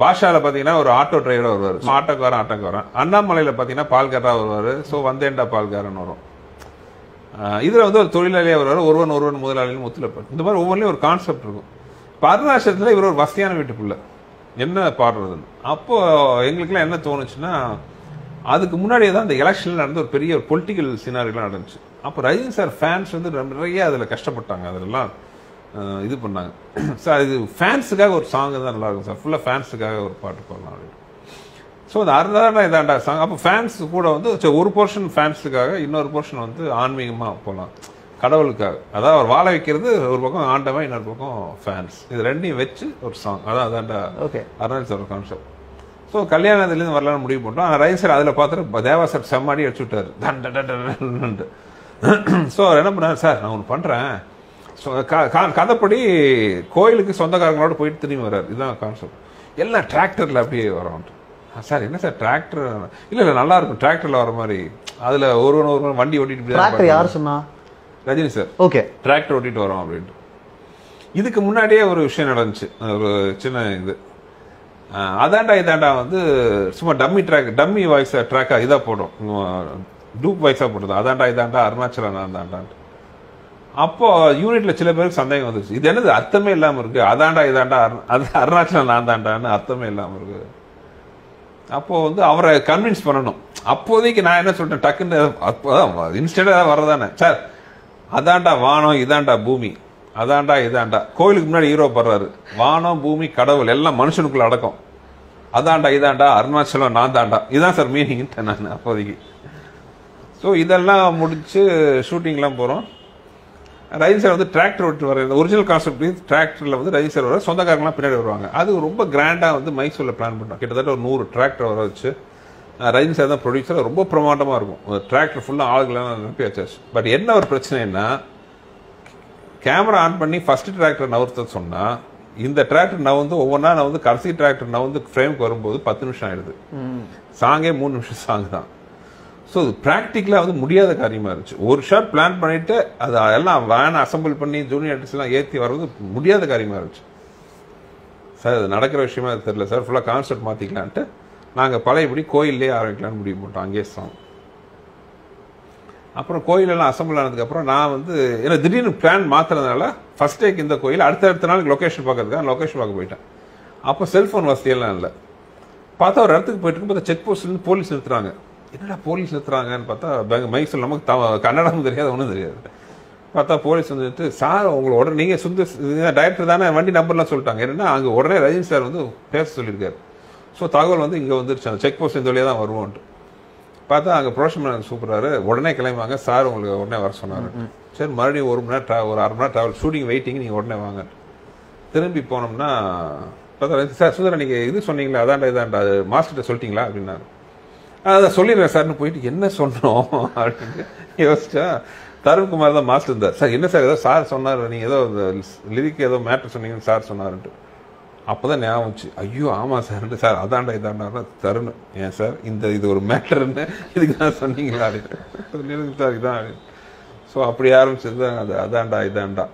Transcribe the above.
பாஷாவில் பார்த்தீங்கன்னா ஒரு ஆட்டோ டிரைவராக வருவார், ஆட்டோக்காரன். அண்ணாமலையில் பார்த்தீங்கன்னா பால்காரராக வருவார், ஸோ வந்தேன்டா பால்காரன் வரும். இதில் வந்து ஒரு தொழிலாளியாக வருவார், ஒருவன் முதலாளியும் முத்துலப்பன். இந்த மாதிரி ஒவ்வொன்றிலையும் ஒரு கான்செப்ட் இருக்கும். இப்போ அருணாச்சலத்தில் இவர் ஒரு வசதியான வீட்டுக்குள்ள என்ன பாடுறதுன்னு. அப்போ எங்களுக்குலாம் என்ன தோணுச்சுன்னா, அதுக்கு முன்னாடியே தான் அந்த எலெக்ஷனில் நடந்த ஒரு பெரிய பொலிட்டிக்கல் சினாரிலாம் நடந்துச்சு. அப்போ ரஜினி சார் ஃபேன்ஸ் வந்து நிறைய அதில் கஷ்டப்பட்டாங்க, அதெல்லாம் இது பண்ணாங்க. சார் இது ஃபேன்ஸுக்காக ஒரு சாங் தான் நல்லா இருக்கும் சார், ஃபுல்லாக ஃபேன்ஸுக்காக ஒரு பாட்டு பாடலாம் அப்படின்னு. ஸோ அது அருந்தாண்டா இதாண்டா சாங். அப்போ ஃபேன்ஸ் கூட வந்து ஒரு போர்ஷன் ஃபேன்ஸுக்காக, இன்னொரு போர்ஷன் வந்து ஆன்மீகமாக போகலாம், கடவுளுக்காக. அதாவது அவர் வாழ வைக்கிறது ஒரு பக்கம் ஆண்டவன், இன்னொரு பக்கம் ஃபேன்ஸ், இது ரெண்டையும் வச்சு ஒரு சாங். அதான்டா அருணாச்சல் ஒரு கான்செப்ட். ஸோ கல்யாணத்துலேருந்து வரலான்னு முடிவு போட்டோம். ஆனால் ரஜினி சார் அதில் பார்த்துட்டு தேவா சார் செம்மாடி அடிச்சு விட்டார். ஸோ அவர் என்ன பண்ணார், சார் நான் ஒன்று பண்ணுறேன், ஸோ கதைப்படி கோயிலுக்கு சொந்தக்காரங்களோட போயிட்டு திரும்பி வர்றாரு. இதுதான் கான்செப்ட். எல்லாம் டிராக்டரில் அப்படியே வரோம். சார் என்ன சார் டிராக்டர்? இல்லை நல்லா இருக்கும் டிராக்டரில் வர மாதிரி. அதில் ஒரு வண்டி ஓட்டிட்டு யார் சொன்னா? ரஜினி சார். ஓகே, டிராக்டர் ஓட்டிட்டு வரோம் அப்படின்ட்டு. இதுக்கு முன்னாடியே ஒரு விஷயம் நடந்துச்சு, ஒரு சின்ன இது. அதாண்டா இதாண்டா வந்து சும்மா டம்மி வாய்ஸ் ட்ராக்காக இதாக போடும், டூப் வாய்ஸாக போடுது. அதாண்டா இதாண்டா அருணாச்சலம் நான் தாண்டான்ட்டு. அப்போ யூனிட்ல சில பேருக்கு சந்தேகம் வந்துச்சு, இது என்னது அர்த்தமே இல்லாமல் இருக்கு, அதாண்டா இதாண்டா அருணாச்சலம் நான் தாண்டான்னு அர்த்தமே இல்லாமல் இருக்கு. அப்போ வந்து அவரை கன்வின்ஸ் பண்ணணும். அப்போதைக்கு நான் என்ன சொல்லிட்டேன், டக்குன்னு அப்போதான் இன்ஸ்டன்டா வர்றதானே, சார் அதாண்டா வானம் இதாண்டா பூமி, அதாண்டா இதாண்டா கோயிலுக்கு முன்னாடி ஹீரோ படுறாரு, வானம் பூமி கடவுள் எல்லாம் மனுஷனுக்குள்ள அடக்கம், அதாண்டா இதாண்டா அருணாச்சலம் நான் தாண்டா, இதுதான் சார் மீனிங்ட்டு நான் அப்போதைக்கு. ஸோ இதெல்லாம் முடிச்சு ஷூட்டிங்லாம் போகிறோம். ரஜினி சார் வந்து டிராக்டர் ஓட்டு வர ஒரிஜினல் கான்செப்ட் டிராக்டரில் வந்து ரஜினி சார் வர, சொந்தக்காரங்களாம் பின்னாடி வருவாங்க. அது ரொம்ப கிராண்டாக வந்து மைசூரில் பிளான் பண்ணோம். கிட்டத்தட்ட ஒரு 100 டிராக்டர் வர வச்சு ரஜினி சார் தான் ப்ரொடியூசர். ரொம்ப பிரமாண்டமாக இருக்கும். டிராக்டர் ஃபுல்லாக ஆளுகளாம் அனுப்பி வச்சாச்சு. பட் என்ன ஒரு பிரச்சனைன்னா, கேமரா ஆன் பண்ணி ஃபர்ஸ்ட் டிராக்டர் நவர்த்த சொன்னால் இந்த டிராக்டர் நவந்து ஒவ்வொன்றா நவந்து கடைசி டிராக்டர் நவந்து ஃப்ரேமுக்கு வரும்போது 10 நிமிஷம் ஆயிடுது. சாங்கே 3 நிமிஷம் சாங் தான். ஸோ அது ப்ராக்டிக்கலாக வந்து முடியாத காரியமாக இருந்துச்சு. ஒரு ஷாட் பிளான் பண்ணிட்டு அது எல்லாம் வேனை அசம்பிள் பண்ணி ஜூனியர் ஆர்டிஸ்ட்லாம் ஏற்றி வர்றது முடியாத காரியமாக இருந்துச்சு. சார் அது நடக்கிற விஷயமா அது தெரியல சார், ஃபுல்லாக கான்செப்ட் மாற்றிக்கலான்ட்டு நாங்கள் பழையபடி கோயிலே ஆரம்பிக்கலான்னு முடிவு போட்டோம். அங்கேயே சாங். அப்புறம் கோயிலெல்லாம் அசம்பிள் ஆனதுக்கப்புறம் நான் வந்து ஏன்னா திடீர்னு பிளான் மாற்றுறதுனால ஃபர்ஸ்ட் டேக்கு இந்த கோயில், அடுத்த நாளுக்கு லொக்கேஷன் பார்க்கறதுக்காக லொக்கேஷன் பார்க்க போயிட்டேன். அப்போ செல்ஃபோன் வசதியெல்லாம் இல்லை. பார்த்தா ஒரு இடத்துக்கு போயிட்டு இருக்கும், பார்த்தா செக் போஸ்ட்லேருந்து போலீஸ் நிறுத்துறாங்க. என்னடா போலீஸ் நிறுத்துறாங்கன்னு பார்த்தா மைசூர் நமக்கு கன்னடமும் தெரியாது, ஒன்றும் தெரியாது. பார்த்தா போலீஸ் வந்துட்டு, சார் உங்களை உடனே நீங்கள் டைரக்டர் தானே, வண்டி நம்பர்லாம் சொல்லிட்டாங்க. என்னன்னா அங்கே உடனே ரஜினி சார் வந்து பேச சொல்லியிருக்காரு. ஸோ தகவல் வந்து இங்கே வந்துருச்சு, அந்த செக் போஸ்ட் இந்த வழியாக தான் வருவோன்ட்டு. பார்த்தா அங்கே ப்ரொடக்ஷன் மேனேஜர் சூப்பராரு, உடனே கிளம்புவாங்க சார் உங்களுக்கு உடனே வர சொன்னார். சரி மறுபடியும் ஒரு அரை மணி நேரம் ட்ராவல், ஷூட்டிங் வெயிட்டிங், நீங்கள் உடனே வாங்க. திரும்பி போனோம்னா பார்த்தா சார் சுந்தரம் நீங்கள் இது சொன்னீங்களா இதாண்டா அது மாஸ்டர்கிட்ட சொல்லிட்டீங்களா அப்படின்னாரு. அதை சொல்லிடுறேன் சார்னு போயிட்டு என்ன சொன்னோம் அப்படின்னு யோசிச்சா தருண்குமார் தான் மாஸ்டர் இருந்தார். சார் என்ன சார் ஏதோ சார் சொன்னார், நீங்கள் ஏதோ லிரிக் ஏதோ மேட்ரு சொன்னீங்கன்னு சார் சொன்னார்ன்ட்டு. அப்போ தான் ஞாபகம் வச்சு, ஐயோ ஆமாம் சார்ன்ட்டு, சார் அதாண்டா இதாண்டா தருண் ஏன் சார் இது ஒரு மேட்டர்ன்னு இதுக்கு தான் சொன்னீங்களா அப்படின்னு சார் இதான். ஸோ அப்படி ஆரம்பிச்சது அது அதாண்டா இதாண்டா.